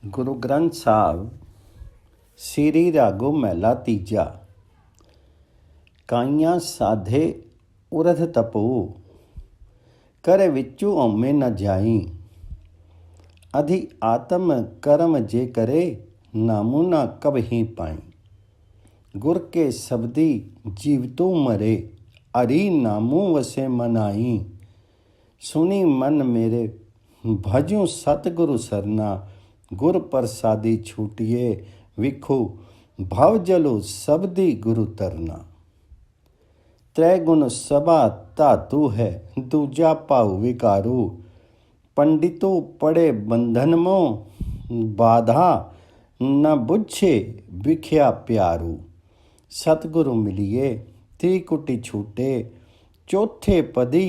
ਗੁਰੂ ਗ੍ਰੰਥ ਸਾਹਿਬ ਸ੍ਰੀ ਰਾਗੋ ਮਹਿਲਾ ਤੀਜਾ। ਕਾਈਆਂ ਸਾਧੇ ਉਰਧ ਤਪੋ, ਕਰ ਵਿੱਚੂ ਹਉਮੈ ਨ ਜਾਈ। ਅਧਿ ਆਤਮ ਕਰਮ ਜੇ ਕਰੇ, ਨਾਮੁ ਨ ਕਬਹਿ ਪਾਈ। ਗੁਰ ਕੇ ਸਬਦੀ ਜੀਵਤੂ ਮਰੇ, ਹਰੀ ਨਾਮੁ ਵਸੇ ਮਨਾਈ। ਸੁਣੀ ਮਨ ਮੇਰੇ ਭਜੂ ਸਤਿਗੁਰੂ ਸਰਨਾ, ਗੁਰ ਪ੍ਰਸਾਦੀ ਛੂਟੀਏ ਵਿਖੋ ਭਵ ਜਲੋ ਸਬਦੀ ਗੁਰੂ ਤਰਨਾ। ਤ੍ਰੈ ਗੁਣ ਸਭਾ ਧਾਤੂ ਹੈ, ਦੂਜਾ ਭਾਉ ਵਿਕਾਰੂ। ਪੰਡਿਤੋ ਪੜੇ ਬੰਧਨ ਮੋ, ਬਾਧਾ ਨ ਬੁੱਝੇ ਵਿਖਿਆ ਪਿਆਰੂ। ਸਤਿਗੁਰੂ ਮਿਲੀਏ ਤ੍ਰਿਕੁਟੀ ਛੂਟੇ, ਚੌਥੇ ਪਦੀ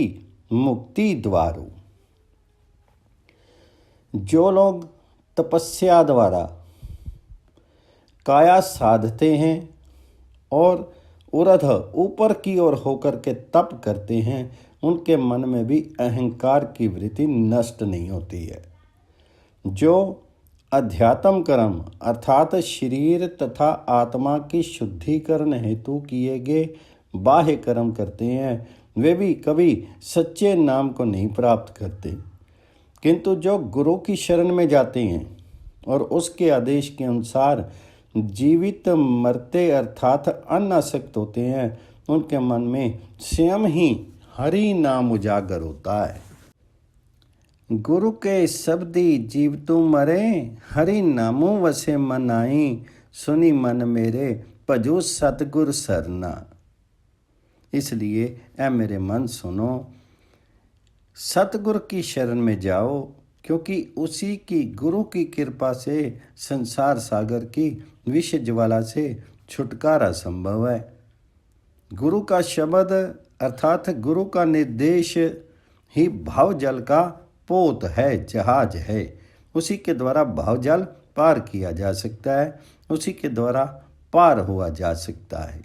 मुक्ति द्वारू। जो लोग तपस्या द्वारा काया साधते हैं और उरध ऊपर की ओर होकर के तप करते हैं, उनके मन में भी अहंकार की वृत्ति नष्ट नहीं होती है। जो अध्यात्म कर्म अर्थात शरीर तथा आत्मा की शुद्धिकरण हेतु किए गए बाह्य कर्म करते हैं, वे भी कभी सच्चे नाम को नहीं प्राप्त करते। किंतु जो गुरु की शरण में जाते हैं और उसके आदेश के अनुसार जीवित मरते अर्थात अनासक्त होते हैं, उनके मन में स्वयं ही हरि नाम उजागर होता है। गुरु के शब्दी जीवतु मरे, हरि नामु वसे मनाई। सुनी मन मेरे भजो सतगुर सरना। इसलिए ऐ मेरे मन सुनो, सतगुर की शरण में जाओ, क्योंकि उसी की गुरु की कृपा से संसार सागर की विष ज्वाला से छुटकारा संभव है। गुरु का शब्द अर्थात गुरु का निर्देश ही भाव जल का पोत है, जहाज है। उसी के द्वारा भाव जल पार किया जा सकता है, उसी के द्वारा पार हुआ जा सकता है।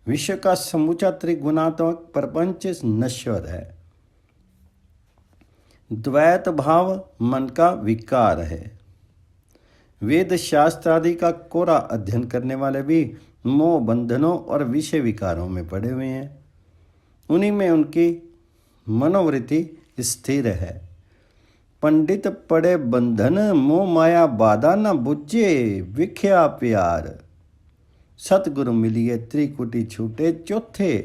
विश्व का समूचा त्रिगुणात्मक प्रपंच नश्वर है। द्वैत भाव मन का विकार है। वेद शास्त्र आदि का कोरा अध्ययन करने वाले भी मोह बंधनों और विषय विकारों में पड़े हुए हैं। उन्हीं में उनकी मनोवृत्ति स्थिर है। पंडित पड़े बंधन, मोह माया बाधा न बुझे विख्या प्यार। सतगुरु मिलिए त्रिकुटी छूटे, चौथे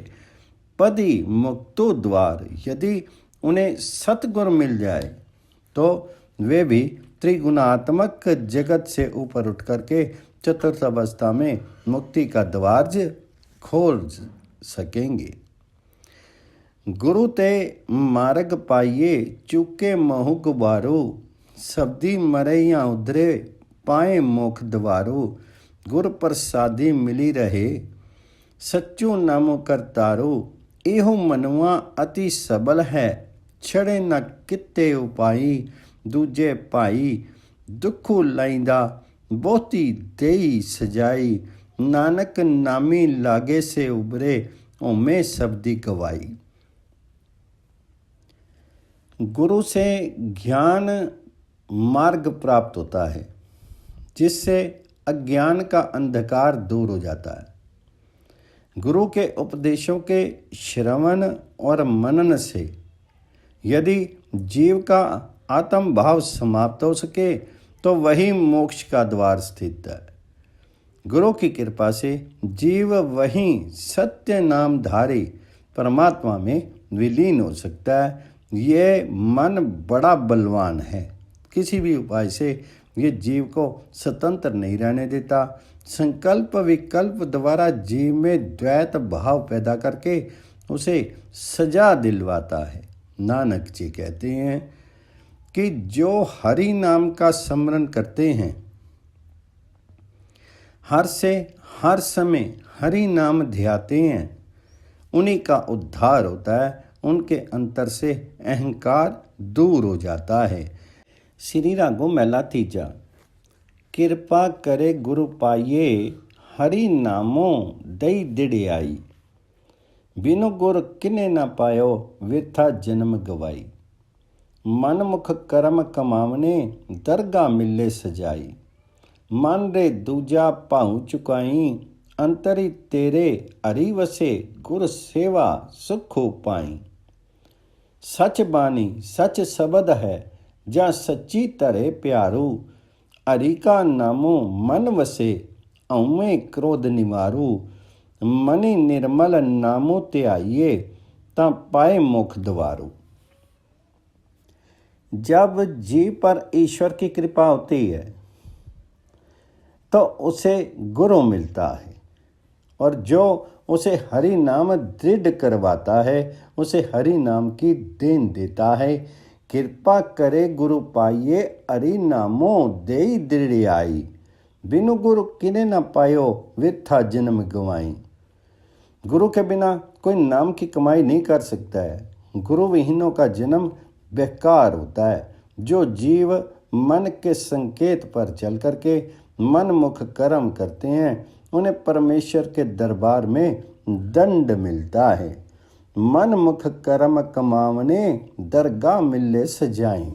पदी मुक्तो द्वार। यदि उन्हें सतगुरु मिल जाए तो वे भी त्रिगुणात्मक जगत से ऊपर उठ करके चतुर्थ अवस्था में मुक्ति का द्वार खोल सकेंगे। गुरु ते मार्ग पाइए, चुके महु गुबारो। सब्दी मरैया उधरे, पाए मोख द्वारो। गुर प्रसादी मिली रहे, सच्चू नामो करतारो। एहो मनुआ अति सबल है, छड़े न किते उपाई। दूजे भाई दुखू लाइंदा, बहुती देई सजाई। नानक नामी लागे से उबरे, ओमे सबदी गवाई। गुरु से ज्ञान मार्ग प्राप्त होता है, जिससे अज्ञान का अंधकार दूर हो जाता है। गुरु के उपदेशों के श्रवण और मनन से यदि जीव का आत्म भाव समाप्त हो सके तो वही मोक्ष का द्वार स्थित है। गुरु की कृपा से जीव वहीं सत्य नामधारी परमात्मा में विलीन हो सकता है। ये मन बड़ा बलवान है, किसी भी उपाय से ये जीव को स्वतंत्र नहीं रहने देता। संकल्प विकल्प द्वारा जीव में द्वैत भाव पैदा करके उसे सजा दिलवाता है। नानक जी कहते हैं कि जो हरि नाम का स्मरण करते हैं, हर से हर समय हरि नाम ध्याते हैं, उन्हीं का उद्धार होता है। उनके अंतर से अहंकार दूर हो जाता है। श्री रागो महला तीजा। कृपा करे गुरु पाइए, हरि नामो दई दिड़ियाई। बिनु गुर किने न पायो, विथा जन्म गवाई। मन मुख कर्म कमावने दरगाह मिले सजाई। मन रे दूजा भाऊ चुकाई अंतरी तेरे हरि वसे गुर सेवा सुखो पाई। सच बानी सच शब्द है जा सच्ची धरे प्यारू। हरि का नामो मन वसे औमे क्रोध निवारू। मनि निर्मल नामो त्याइए ता पाए मुख द्वारू। जब जीव पर ईश्वर की कृपा होती है तो उसे गुरु मिलता है, और जो उसे हरि नाम दृढ़ करवाता है उसे हरि नाम की देन देता है। कृपा करे गुरु पाइए हरि नामो देई दृढ़ आई। बिनु गुरु किने न पायो वृथा जन्म गवाई। गुरु के बिना कोई नाम की कमाई नहीं कर सकता है। गुरु विहीनों का जन्म बेकार होता है। जो जीव मन के संकेत पर चल करके मन मुख कर्म करते हैं उन्हें परमेश्वर के दरबार में दंड मिलता है। मन मुख कर्म कमावने दरगाह मिले सजाई।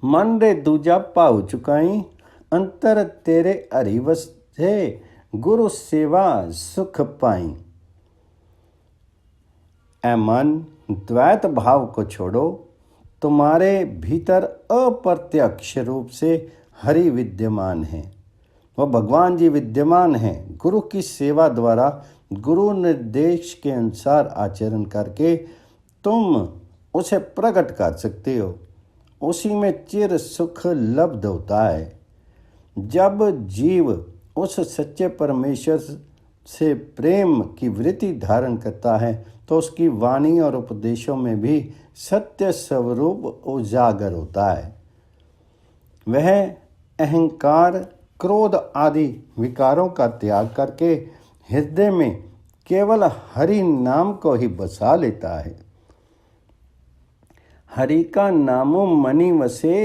मन रे दूजा भाव चुकाई अंतर तेरे हरि वसे गुरु सेवा सुख पाई। ऐ मन द्वैत भाव को छोड़ो। तुम्हारे भीतर अप्रत्यक्ष रूप से हरि विद्यमान है। वह भगवान जी विद्यमान हैं। गुरु की सेवा द्वारा गुरु निर्देश के अनुसार आचरण करके तुम उसे प्रकट कर सकते हो। उसी में चिर सुख लब्ध होता है। जब जीव उस सच्चे परमेश्वर से प्रेम की वृत्ति धारण करता है तो उसकी वाणी और उपदेशों में भी सत्य स्वरूप उजागर होता है। वह अहंकार क्रोध आदि विकारों का त्याग करके हृदय में केवल हरि नाम को ही बसा लेता है। हरि का नामो मनि वसे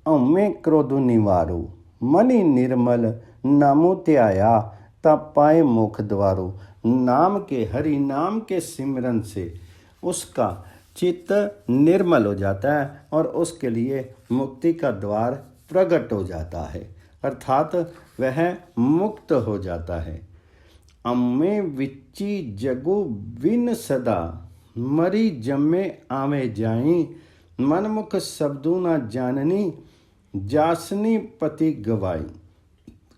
औमे क्रोध निवारो। मनि निर्मल नामो त्याया तब पाए मुख द्वारो। नाम के हरि नाम के सिमरन से उसका चित्त निर्मल हो जाता है और उसके लिए मुक्ति का द्वार प्रकट हो जाता है, अर्थात वह मुक्त हो जाता है। अम्मे विच्ची जगु बिन सदा मरी जम्मे आवे जाई। मनमुख शब्दों न जाननी जासनी पति गवाई।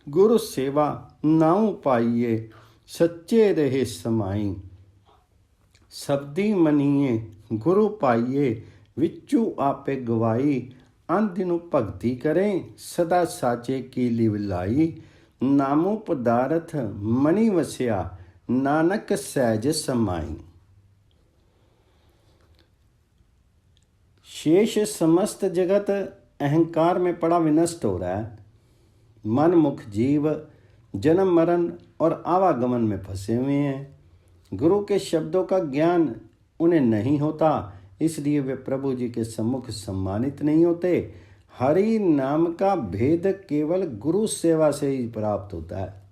गुरु सेवा नाउ पाइए सच्चे रहे समाई। शब्दी मनिए गुरु पाइए विच्चू आपे गवाई। अंधिनु भक्ति करें सदा साचे की लिवलाई। नामो पदार्थ मणि वस्या नानक सहज समाई। शेष समस्त जगत अहंकार में पड़ा विनष्ट हो रहा है। मन मुख जीव जन्म मरण और आवागमन में फंसे हुए हैं। गुरु के शब्दों का ज्ञान उन्हें नहीं होता, इसलिए वे प्रभु जी के सम्मुख सम्मानित नहीं होते। हरि नाम का भेद केवल गुरु सेवा से ही प्राप्त होता है।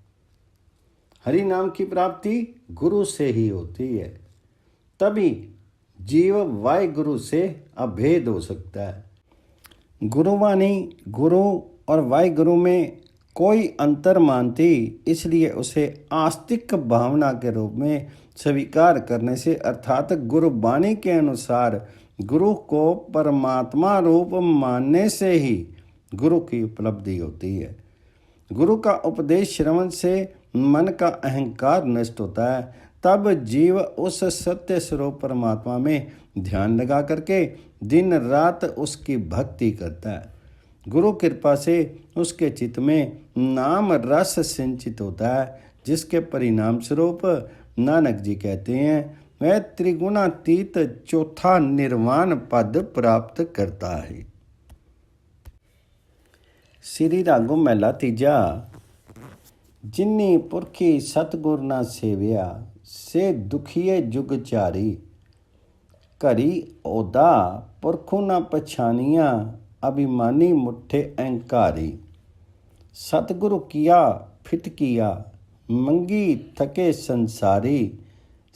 हरि नाम की प्राप्ति गुरु से ही होती है, तभी जीव वाय गुरु से अभेद हो सकता है। गुरुवाणी गुरु और वाय गुरु में कोई अंतर मानती, इसलिए उसे आस्तिक भावना के रूप में स्वीकार करने से, अर्थात गुरुवाणी के अनुसार गुरु को परमात्मा रूप मानने से ही गुरु की उपलब्धि होती है। गुरु का उपदेश श्रवण से मन का अहंकार नष्ट होता है, तब जीव उस सत्य स्वरूप परमात्मा में ध्यान लगा करके दिन रात उसकी भक्ति करता है। गुरु कृपा से उसके चित्त में नाम रस सिंचित होता है, जिसके परिणाम स्वरूप नानक जी कहते हैं वह त्रिगुणातीत चौथा निर्वाण पद प्राप्त करता है। श्री रागो महला तीजा। जिन्नी पुरखी सतगुर ना सेविया से दुखिए जुग चारी। करी ओदा पुरखु ना पछानिया अभिमानी मुठे अहंकारी। सतगुरु किया फिट किया मंगी थके संसारी।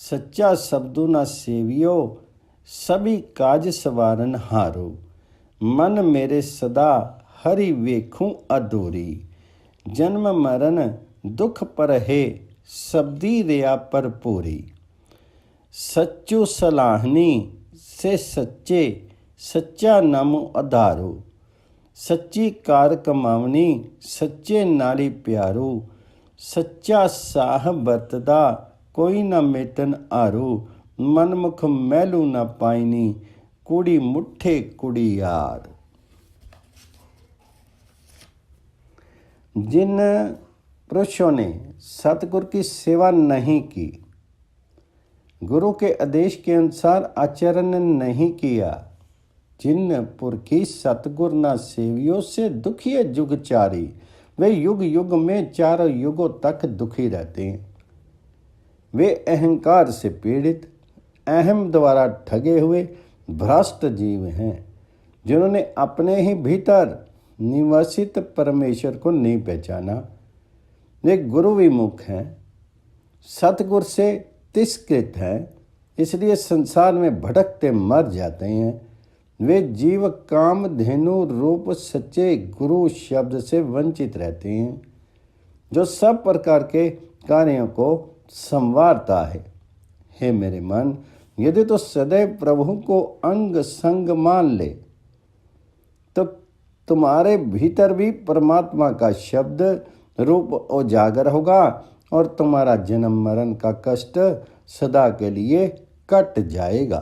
सच्चा शब्दों ना सेवियो सभी काज सवारन हारो। मन मेरे सदा हरि वेखूं अधूरी। जन्म मरण दुख पर है सबदी रिया पर पूरी। सच्चू सलाहनी से सच्चे सच्चा नामो आधारो। सच्ची कार कमावनी सच्चे नाली प्यारो। सच्चा साह बरतदा कोई न मेटन आरो। मनमुख मैलू न पाइनी कुड़ी मुठे कुड़ी यार। जिन पुरुषों ने सतगुरु की सेवा नहीं की, गुरु के आदेश के अनुसार आचरण नहीं किया, जिन पुरखी सतगुर ना सेवियों से दुखी जुग चारी, वे युग युग में चारों युगों तक दुखी रहते हैं। वे अहंकार से पीड़ित, अहम द्वारा ठगे हुए भ्रष्ट जीव हैं, जिन्होंने अपने ही भीतर निवासित परमेश्वर को नहीं पहचाना। वे गुरु विमुख हैं, सतगुर से तिरस्कृत हैं, इसलिए संसार में भटकते मर जाते हैं। वे जीव काम धेनु रूप सच्चे गुरु शब्द से वंचित रहते हैं, जो सब प्रकार के कार्यों को संवारता है। हे मेरे मन, यदि तो सदैव प्रभु को अंग संग मान ले, तो तुम्हारे भीतर भी परमात्मा का शब्द रूप उजागर होगा और तुम्हारा जन्म मरण का कष्ट सदा के लिए कट जाएगा।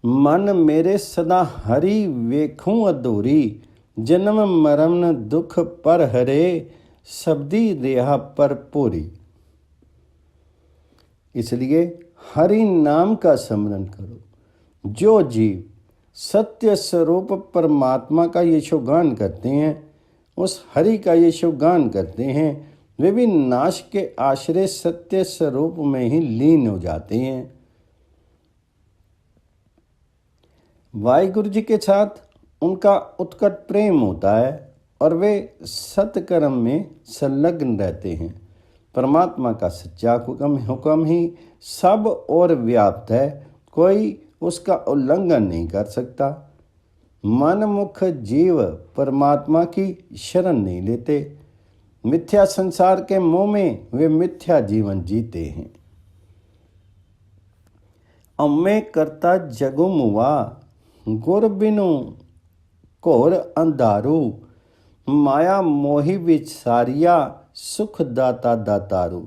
मन मेरे सदा हरि वेखूं अधूरी। जन्म मरण दुख पर हरे सबदी रिहा पर पूरी। इसलिए हरि नाम का स्मरण करो। जो जीव सत्य स्वरूप परमात्मा का यशोगान करते हैं, उस हरि का यशोगान करते हैं, वे भी नाश के आश्रय सत्य स्वरूप में ही लीन हो जाते हैं। वाहिगुरु जी के साथ उनका उत्कट प्रेम होता है और वे सत्कर्म में संलग्न रहते हैं। परमात्मा का सच्चा हुक्म ही सब और व्याप्त है, कोई उसका उल्लंघन नहीं कर सकता। मनमुख जीव परमात्मा की शरण नहीं लेते, मिथ्या संसार के मोह में वे मिथ्या जीवन जीते हैं। अम्मे करता जगु मुआ, गुर बिनु घोर अंधारू। माया मोहि विचारिया, सुख दाता दातारू।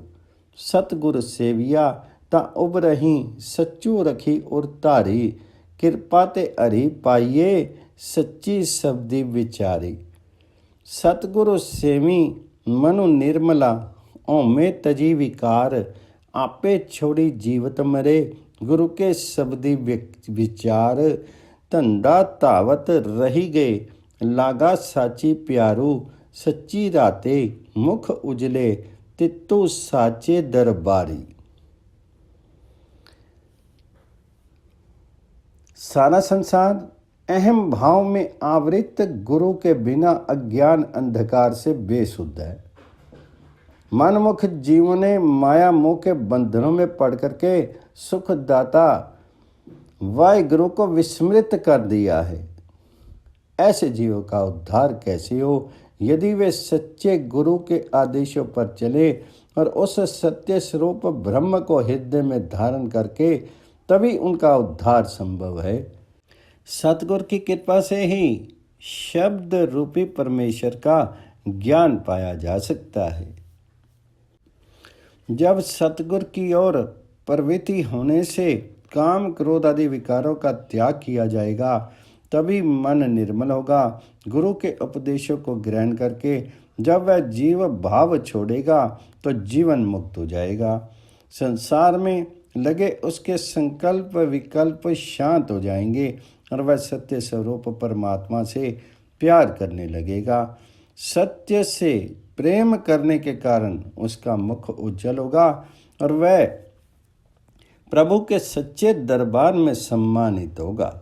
सतगुर सेविया ता उबरही, सच्चू रखी उर धारी। किरपा ते हरि पाइये, सच्ची शब्दी विचारी। सतगुरु सेवी मनु निर्मला, ओमे तजी विकार। आपे छोड़ी जीवत मरे, गुरु के शब्दी विचार। धंधा धावत रही गए, लागा साची प्यारू। सच्ची राते मुख उजले, तित्तू साचे दरबारी। सारा संसार अहम भाव में आवृत गुरु के बिना अज्ञान अंधकार से बेसुध है। मनमुख जीवों ने माया मोह के बंधनों में पड़ करके सुखदाता वाहिगुरु को विस्मृत कर दिया है। ऐसे जीवों का उद्धार कैसे हो, यदि वे सच्चे गुरु के आदेशों पर चले और उस सत्य स्वरूप ब्रह्म को हृदय में धारण करके, तभी उनका उद्धार संभव है। सतगुरु की कृपा से ही शब्द रूपी परमेश्वर का ज्ञान पाया जा सकता है। जब सतगुरु की ओर प्रवृत्ति होने से काम क्रोध आदि विकारों का त्याग किया जाएगा, तभी मन निर्मल होगा। गुरु के उपदेशों को ग्रहण करके जब वह जीव भाव छोड़ेगा तो जीवन मुक्त हो जाएगा। संसार में लगे उसके संकल्प विकल्प शांत हो जाएंगे और वह सत्य स्वरूप परमात्मा से प्यार करने लगेगा। सत्य से प्रेम करने के कारण उसका मुख उज्जवल होगा और वह प्रभु के सच्चे दरबार में सम्मानित होगा।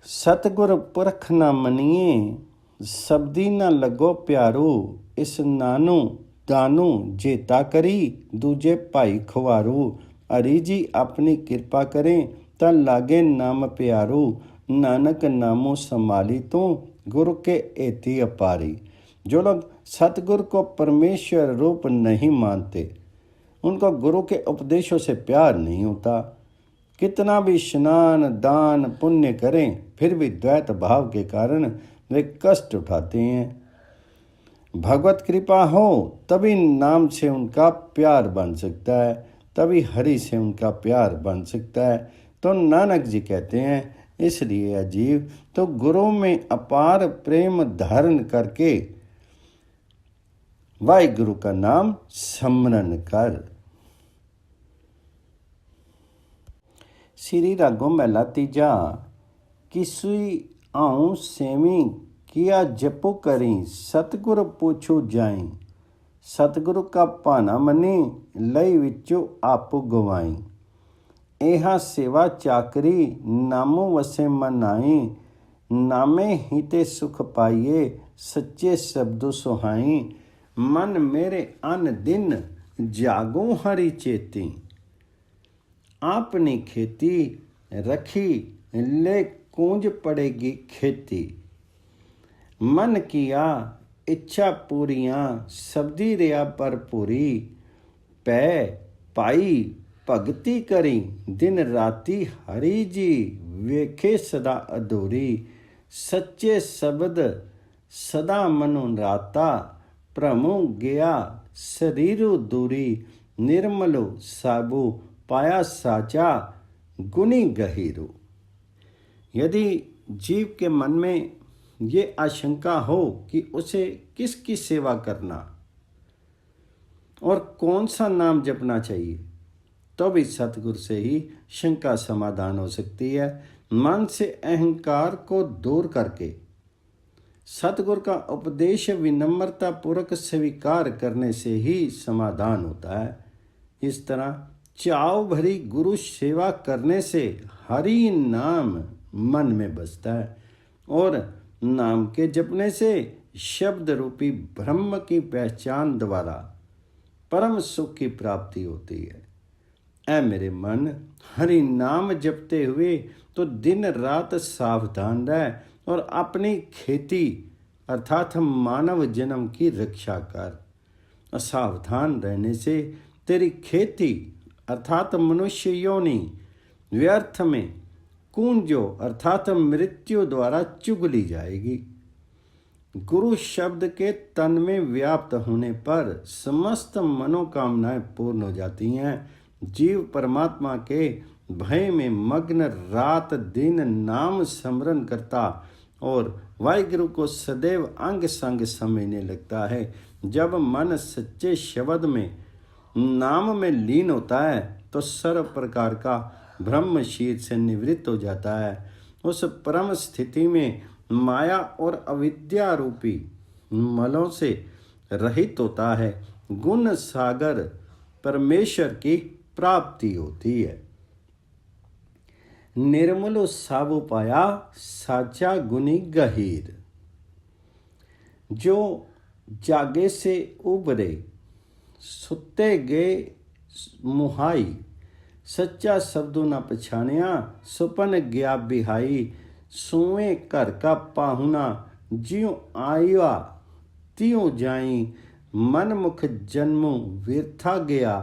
सतगुर पुरख न मनिए, शब्दी न लगो प्यारू। इस नानु दानू जेता करी दूजे भाई खुवारू। हरि जी अपनी कृपा करें ता लागे नाम प्यारू। नानक नामो संभाली तू गुरु के एति अपारी। जो लोग सतगुरु को परमेश्वर रूप नहीं मानते, उनको गुरु के उपदेशों से प्यार नहीं होता। कितना भी स्नान दान पुण्य करें फिर भी द्वैत भाव के कारण वे कष्ट उठाते हैं। भगवत कृपा हो तभी नाम से उनका प्यार बन सकता है, तभी हरि से उनका प्यार बन सकता है। तो नानक जी कहते हैं, इसलिए अजीब तो गुरु में अपार प्रेम धारण करके वाहिगुरु का नाम स्मरण कर। श्री रागों महला तीजा। किसुई आऊँ सेवी किया जपो करी सतगुर पूछू जाई। सतगुरु का भाना मनी लई विचों आपू गवाई। एहा सेवा चाकरी नामो वसे मन आई। नामे ही ते सुख पाइए सच्चे शब्दों सुहाई। मन मेरे अन दिन जागो हरि चेती। आपनी खेती रखी ले कूंज पड़ेगी खेती। मन किया इच्छा पूरियां सबदी रिया भरपूरी। पै पाई भगती करी दिन राती हरि जी वेखे सदा अधूरी। सच्चे शब्द सदा मनु राता भ्रमु गया शरीरु दूरी। निर्मलो साबु पाया साचा गुनी गहीरू। यदि जीव के मन में ये आशंका हो कि उसे किसकी सेवा करना और कौन सा नाम जपना चाहिए, तो भी सतगुरु से ही शंका समाधान हो सकती है। मन से अहंकार को दूर करके सतगुरु का उपदेश विनम्रता पूर्वक स्वीकार करने से ही समाधान होता है। इस तरह चाव भरी गुरु सेवा करने से हरि नाम मन में बसता है और नाम के जपने से शब्द रूपी ब्रह्म की पहचान द्वारा परम सुख की प्राप्ति होती है। ऐ मेरे मन, हरि नाम जपते हुए तो दिन रात सावधान रह और अपनी खेती अर्थात मानव जन्म की रक्षा कर। असावधान रहने से तेरी खेती अर्थात मनुष्य योनि व्यर्थ में कुंजो अर्थात मृत्यु द्वारा चुग ली जाएगी। गुरु शब्द के तन में व्याप्त होने पर समस्त मनोकामनाएं पूर्ण हो जाती हैं। जीव परमात्मा के भय में मग्न रात दिन नाम स्मरण करता और वाहिगुरु को सदैव अंग संग समझने लगता है। जब मन सच्चे शब्द में नाम में लीन होता है तो सर्व प्रकार का ब्रह्म शीर से निवृत्त हो जाता है। उस परम स्थिति में माया और अविद्या रूपी मलों से रहित होता है। गुण सागर परमेश्वर की प्राप्ति होती है। निर्मलो साबु पाया साचा गुनी गहीर। जो जागे से उबरे सुते गए मुहाई। सच्चा शब्दों न पछानिया सुपन गया बिहाई। सोए घर का पाहुना ज्यों आया त्यों जाई। मन मुख जन्मों व्यर्था गया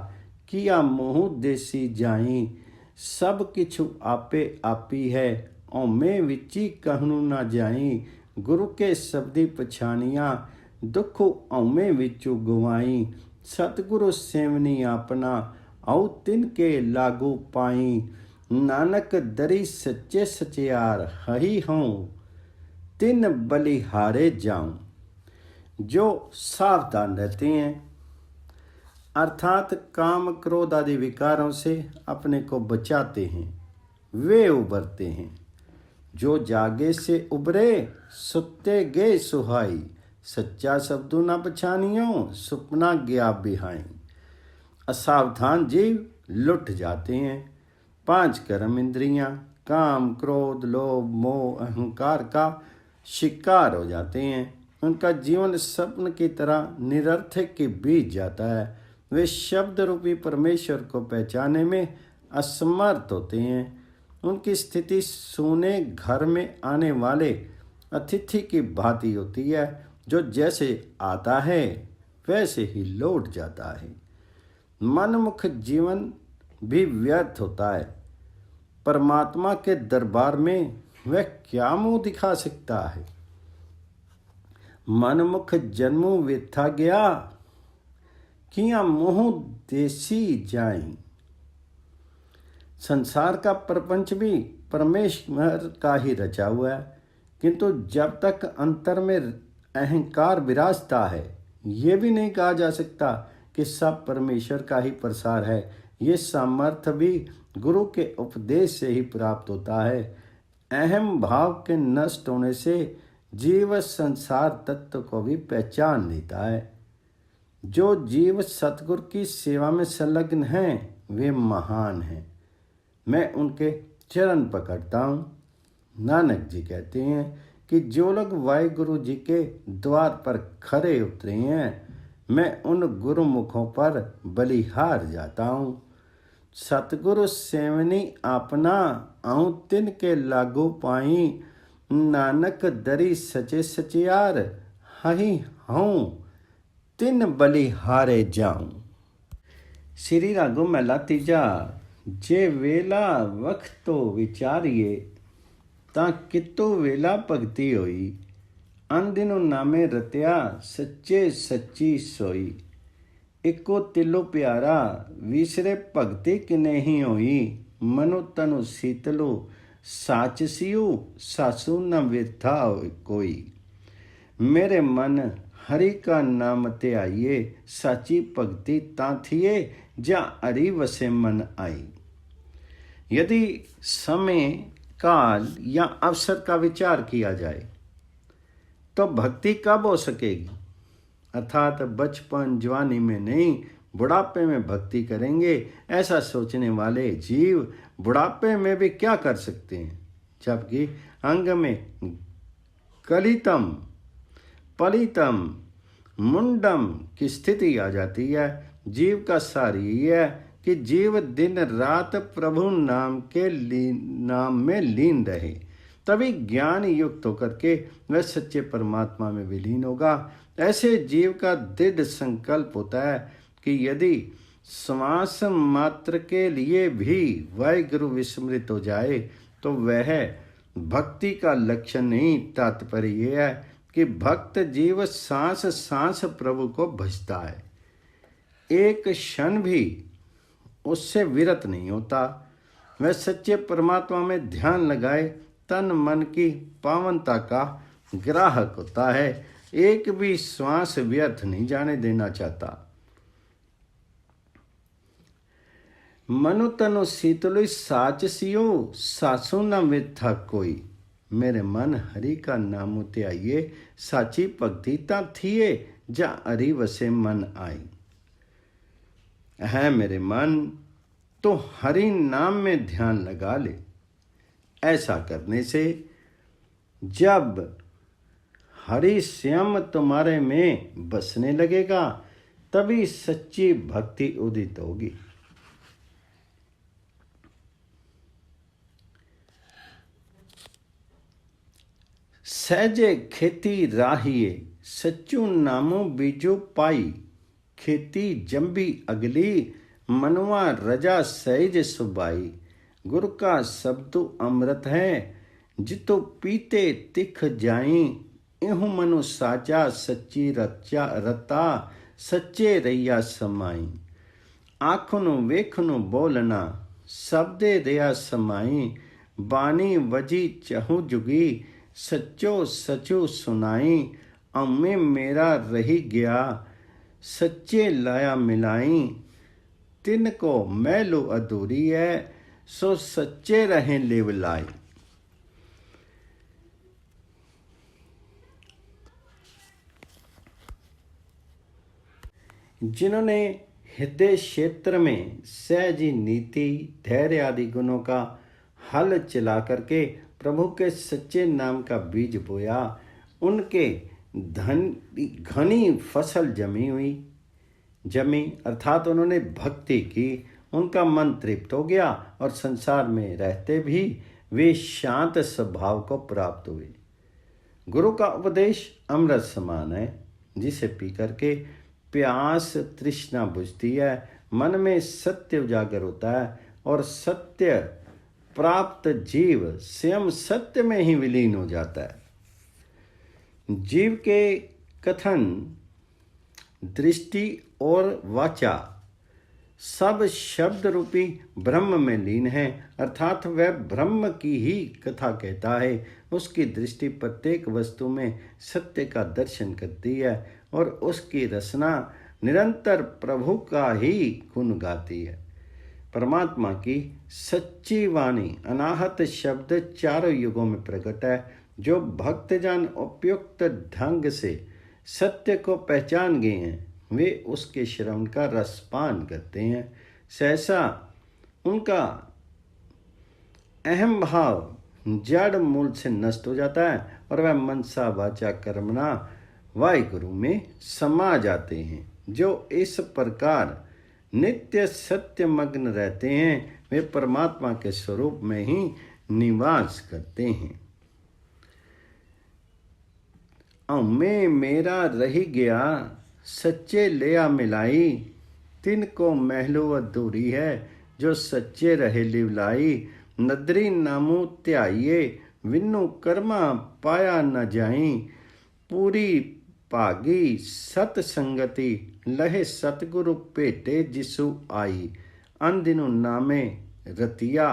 किया मोह देसी जाई। सब किछु आपे आपी है औमे विची कहनु न जाई। गुरु के शब्दी पछानिया दुख औमे विचु गवाई। सतगुरु सेवनी अपना औ तिनके लागू पाई। नानक दरी सच्चे सचियार हही हों तिन बलिहारे जाऊं। जो सावधान रहते हैं अर्थात काम क्रोध आदि विकारों से अपने को बचाते हैं, वे उबरते हैं। जो जागे से उबरे सुते गए सुहाई। सच्चा शब्दों न पछानियो सुपना गया बिहाई। असावधान जीव लुट जाते हैं। 5 कर्म इंद्रियां काम क्रोध लोभ मोह अहंकार का शिकार हो जाते हैं उनका जीवन स्वप्न की तरह निरर्थक के बीत जाता है। वे शब्द रूपी परमेश्वर को पहचानने में असमर्थ होते हैं। उनकी स्थिति सोने घर में आने वाले अतिथि की भांति होती है, जो जैसे आता है वैसे ही लौट जाता है। मनमुख जीवन भी व्यर्थ होता है। परमात्मा के दरबार में वह क्या मुंह दिखा सकता है। मनमुख जन्मों व्यथा गया, किया मुँह देसी जाई। संसार का प्रपंच भी परमेश्वर का ही रचा हुआ है, किंतु जब तक अंतर में अहंकार विराजता है, ये भी नहीं कहा जा सकता कि सब परमेश्वर का ही प्रसार है। ये सामर्थ्य भी गुरु के उपदेश से ही प्राप्त होता है। अहम भाव के नष्ट होने से जीव संसार तत्व को भी पहचान लेता है। जो जीव सतगुरु की सेवा में संलग्न हैं, वे महान हैं। मैं उनके चरण पकड़ता हूँ। नानक जी कहते हैं कि जो लोग वाहिगुरु जी के द्वार पर खड़े उतरे हैं, मैं उन गुरुमुखों पर बलिहार जाता हूँ। सतगुरु सेवनी अपना आऊँ तिन के लागू पाई, नानक दरी सचे सचियार हही हूँ तिन बलिहारे जाऊँ। श्री रागो महला तीजा। जे वेला वक्तो विचारिए, तां कितो वेला भगती होई। अनदिनो नामे रत्या सच्चे सच्ची सोई। इको तिलो प्यारा विसरे भगती किने ही होई। मनु तनु शीतलो साच सियो, सासु न व्यथा कोई। मेरे मन हरि का नाम त्याइए, साची भगती तां थिए, जा हरि वसे मन आई। यदि समय काल या अवसर का विचार किया जाए तो भक्ति कब हो सकेगी? अर्थात बचपन जवानी में नहीं, बुढ़ापे में भक्ति करेंगे, ऐसा सोचने वाले जीव बुढ़ापे में भी क्या कर सकते हैं, जबकि अंग में कलितम पलितम मुंडम की स्थिति आ जाती है। जीव का सार यही है कि जीव दिन रात प्रभु नाम के नाम में लीन रहे, तभी ज्ञान युक्त होकर के वह सच्चे परमात्मा में विलीन होगा। ऐसे जीव का दृढ़ संकल्प होता है कि यदि श्वास मात्र के लिए भी वाहिगुरु विस्मृत हो जाए तो वह भक्ति का लक्षण नहीं। तात्पर्य यह है कि भक्त जीव सांस सांस प्रभु को भजता है, एक क्षण भी उससे विरत नहीं होता। वह सच्चे परमात्मा में ध्यान लगाए तन मन की पावनता का ग्राहक होता है, एक भी श्वास व्यर्थ नहीं जाने देना चाहता। मनु तनु शीतलु साच सियो, सासु न व्यथा कोई। मेरे मन हरि का नाम त्याइए, साची भक्ति ता थिए, जा हरि वसे मन आई। है मेरे मन, तो हरि नाम में ध्यान लगा ले। ऐसा करने से जब हरि स्वयं तुम्हारे में बसने लगेगा, तभी सच्ची भक्ति उदित होगी। सहजे खेती राहिए, सच्चू नामो बीजो पाई। खेती जंबी अगली, मनवा रजा सहज सुबाई। गुरु का शब्द अमृत है, जितो पीते तिख जाई। इहु मनु साचा सच्ची रचा रता, सच्चे रैया समाई। आँखनु वेखनु बोलना, शब्दे दया समाई। बानी वजी चहु जुगी, सच्चो सचु सुनाई। अम्मे मेरा रही गया, सच्चे लाया मिलाई। तिनको मैलो अधूरी है, सो सच्चे रहें लेवलाई। जिन्होंने हृदय क्षेत्र में सहजी नीति धैर्य आदि गुणों का हल चला करके प्रभु के सच्चे नाम का बीज बोया, उनके घनी फसल जमी अर्थात उन्होंने भक्ति की, उनका मन तृप्त हो गया और संसार में रहते भी वे शांत स्वभाव को प्राप्त हुए। गुरु का उपदेश अमृत समान है, जिसे पी करके प्यास तृष्णा बुझती है, मन में सत्य उजागर होता है और सत्य प्राप्त जीव स्वयं सत्य में ही विलीन हो जाता है। जीव के कथन, दृष्टि और वाचा सब शब्द रूपी ब्रह्म में लीन है, अर्थात वह ब्रह्म की ही कथा कहता है। उसकी दृष्टि प्रत्येक वस्तु में सत्य का दर्शन करती है और उसकी रचना निरंतर प्रभु का ही गुण गाती है। परमात्मा की सच्ची वाणी अनाहत शब्द चारों युगों में प्रकट है। जो भक्तजन उपयुक्त ढंग से सत्य को पहचान गए हैं, वे उसके श्रवण का रसपान करते हैं। सहसा उनका अहम भाव जड़ मूल से नष्ट हो जाता है और वह मनसा वाचा कर्मणा वाहिगुरु में समा जाते हैं। जो इस प्रकार नित्य सत्य मग्न रहते हैं, वे परमात्मा के स्वरूप में ही निवास करते हैं। मैं मेरा रही गया सच्चे लिया मिलाई, तिनको महलो अधूरी है जो सच्चे रहे लिवलाई। नदरी नामू त्याइए विनु कर्मा पाया न जाई, पूरी भागी सत संगति लहे सतगुरु भेटे जिसु आई। अनदिनु नामे रतिया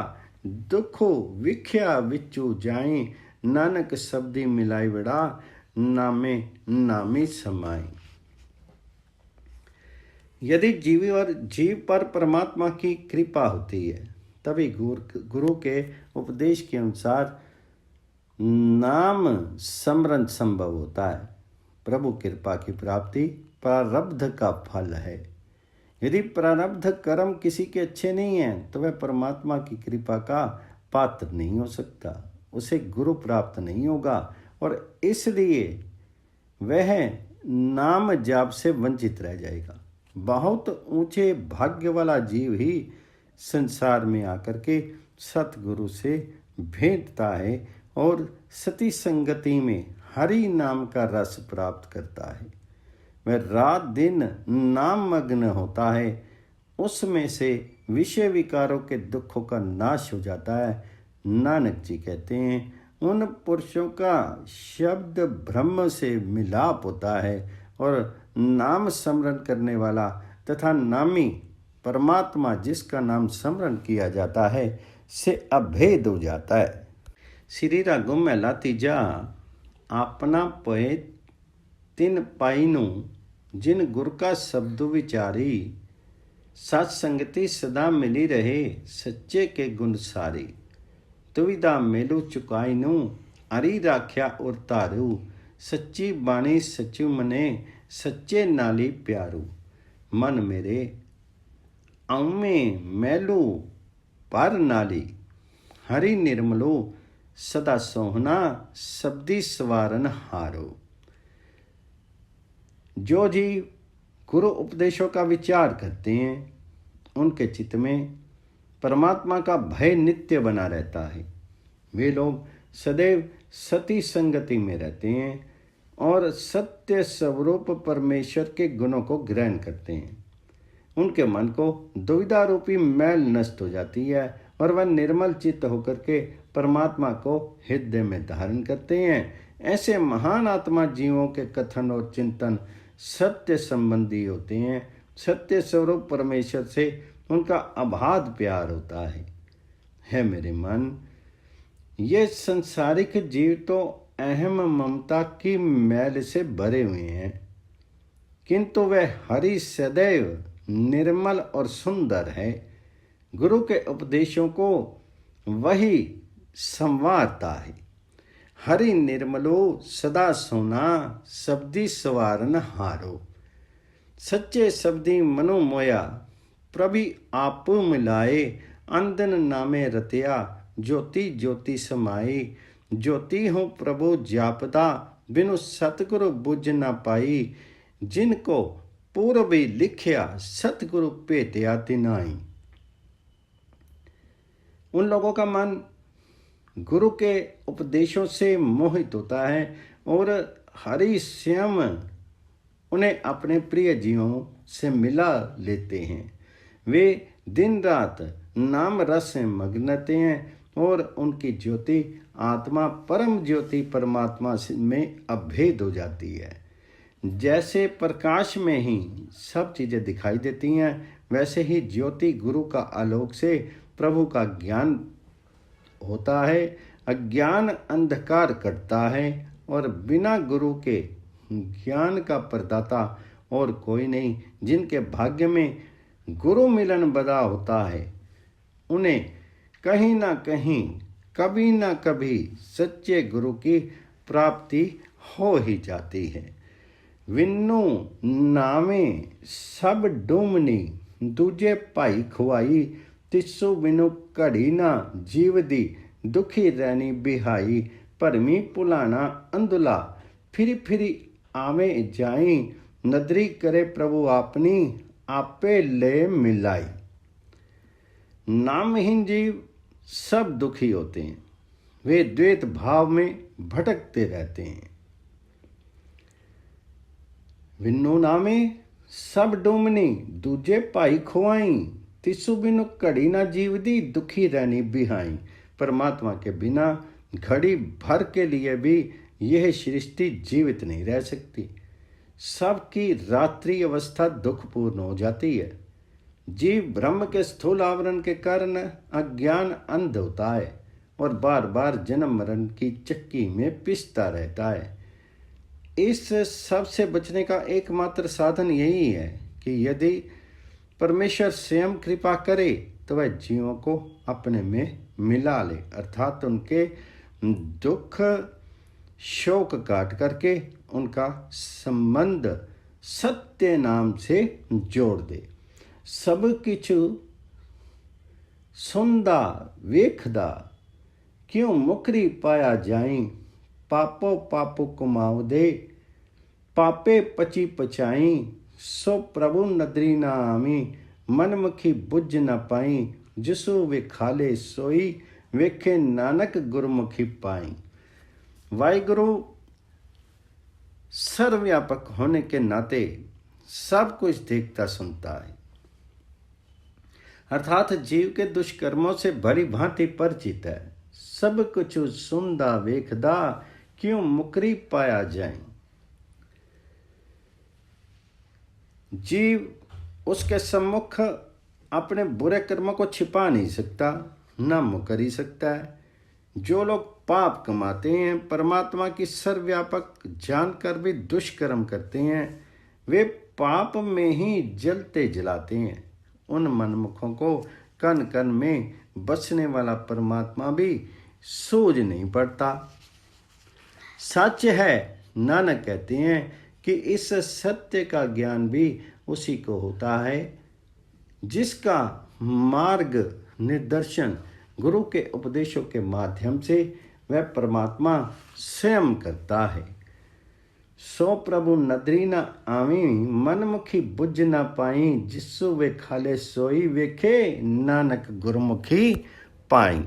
दुखो विख्या विचू जाई, नानक शब्दी मिलाई बड़ा नामे नामी समाई। यदि जीव पर परमात्मा की कृपा होती है, तभी गुरु के उपदेश के अनुसार नाम स्मरण संभव होता है। प्रभु कृपा की प्राप्ति प्रारब्ध का फल है। यदि प्रारब्ध कर्म किसी के अच्छे नहीं हैं, तो वह परमात्मा की कृपा का पात्र नहीं हो सकता, उसे गुरु प्राप्त नहीं होगा और इसलिए वह नाम जाप से वंचित रह जाएगा। बहुत ऊंचे भाग्य वाला जीव ही संसार में आकर के सतगुरु से भेंटता है और सती संगति में हरि नाम का रस प्राप्त करता है। वह रात दिन नाम मग्न होता है, उसमें से विषय विकारों के दुखों का नाश हो जाता है। नानक जी कहते हैं, उन पुरुषों का शब्द ब्रह्म से मिलाप होता है और नाम स्मरण करने वाला तथा नामी परमात्मा जिसका नाम स्मरण किया जाता है से अभेद हो जाता है। श्री रागों महला तीजा अपना पए तिन पाइनु, जिन गुर का शब्द विचारी, सत्संगति सदा मिली रहे सच्चे के गुण सारी। दुविधा मेलू चुकाइनु अरी राख्या और तारू, सच्ची बाणी सचु मने सच्चे नाली प्यारू। मन मेरे अम्मे मैलू पर नाली, हरि निर्मलो सदा सोहना शब्दी सवारन हारो। जो जी गुरु उपदेशों का विचार करते हैं, उनके चित्त में परमात्मा का भय नित्य बना रहता है। वे लोग सदैव सती संगति में रहते हैं और सत्य स्वरूप परमेश्वर के गुणों को ग्रहण करते हैं। उनके मन को दुविधा रूपी मैल नष्ट हो जाती है और वह निर्मल चित्त होकर के परमात्मा को हृदय में धारण करते हैं। ऐसे महान आत्मा जीवों के कथन और चिंतन सत्य संबंधी होते हैं। सत्य स्वरूप परमेश्वर से उनका अबाध प्यार होता है मेरे मन, ये संसारिक जीव तो अहम ममता की मैल से भरे हुए हैं, किंतु वह हरि सदैव निर्मल और सुंदर है। गुरु के उपदेशों को वही संवारता है। हरि निर्मलो सदा सोना शब्दी सवारन हारो। सच्चे शब्दी मनो मोया प्रभि आपु मिलाए। अंदन नामे रतिया ज्योति ज्योति समाई। ज्योति हो प्रभु जापदा बिनु सतगुरु बुझ न पाई, जिनको पूर्व ही लिखिया सतगुरु भेटिया तिनाई। उन लोगों का मन गुरु के उपदेशों से मोहित होता है और हरि स्वयं उन्हें अपने प्रिय जीवों से मिला लेते हैं। वे दिन रात नाम रस में मग्न रहते हैं और उनकी ज्योति आत्मा परम ज्योति परमात्मा में अभेद हो जाती है। जैसे प्रकाश में ही सब चीज़ें दिखाई देती हैं, वैसे ही ज्योति गुरु का आलोक से प्रभु का ज्ञान होता है। अज्ञान अंधकार करता है और बिना गुरु के ज्ञान का प्रदाता और कोई नहीं। जिनके भाग्य में गुरु मिलन बदा होता है, उन्हें कहीं ना कहीं कभी ना कभी सच्चे गुरु की प्राप्ति हो ही जाती है। विन्नू नामे सब डूमनी, दूजे भाई खुआई, तिस्सु बिनु घड़ी ना जीव दी, दुखी रहनी बिहाई, भरमी पुलाना अंधुला, फिरी आवे जाई, नदरी करे प्रभु आपनी, आपे ले मिलाई। नामहीन जीव सब दुखी होते हैं, वे द्वैत भाव में भटकते रहते हैं। विन्नू नामे सब डूमनी, दूजे भाई खुआई, तिसु बिनु घड़ी ना जीव दी, दुखी रहनी बिहाई। परमात्मा के बिना घड़ी भर के लिए भी यह सृष्टि जीवित नहीं रह सकती। सबकी रात्रि अवस्था दुखपूर्ण हो जाती है। जीव ब्रह्म के स्थूल आवरण के कारण अज्ञान अंध होता है और बार बार जन्म मरण की चक्की में पिसता रहता है। इस सब से बचने का एकमात्र साधन यही है कि यदि परमेश्वर स्वयं कृपा करे तो वह जीवों को अपने में मिला ले, अर्थात उनके दुख शोक काट करके उनका संबंध सत्य नाम से जोड़ दे। सब किछु सुनदा वेखदा, क्यों मुकरी पाया जाई, पापो पापो कुमाव दे, पापे पची पचाई, सो प्रभु नदरी ना आमी, मनमुखी बुझ न पाई, जिसु वे खाले सोई, वेखे नानक गुरमुखी पाई। वाहिगुरु सर्वव्यापक होने के नाते सब कुछ देखता सुनता है, अर्थात जीव के दुष्कर्मों से भली भांति परिचित है। सब कुछ सुनदा वेखदा, क्यों मुकरी पाया जाए। जीव उसके सम्मुख अपने बुरे कर्मों को छिपा नहीं सकता, न मुकर ही सकता है। जो लोग पाप कमाते हैं, परमात्मा की सर्वव्यापक जानकर भी दुष्कर्म करते हैं, वे पाप में ही जलते जलाते हैं। उन मनमुखों को कण कण में बसने वाला परमात्मा भी सूझ नहीं पड़ता। सच है, नानक कहते हैं कि इस सत्य का ज्ञान भी उसी को होता है जिसका मार्ग निर्देशन गुरु के उपदेशों के माध्यम से वह परमात्मा स्वयं करता है। सो प्रभु नदरी न आवी, मनमुखी बुझ न पाई, जिसु वे खाले सोई, वेखे नानक गुरमुखी पाई।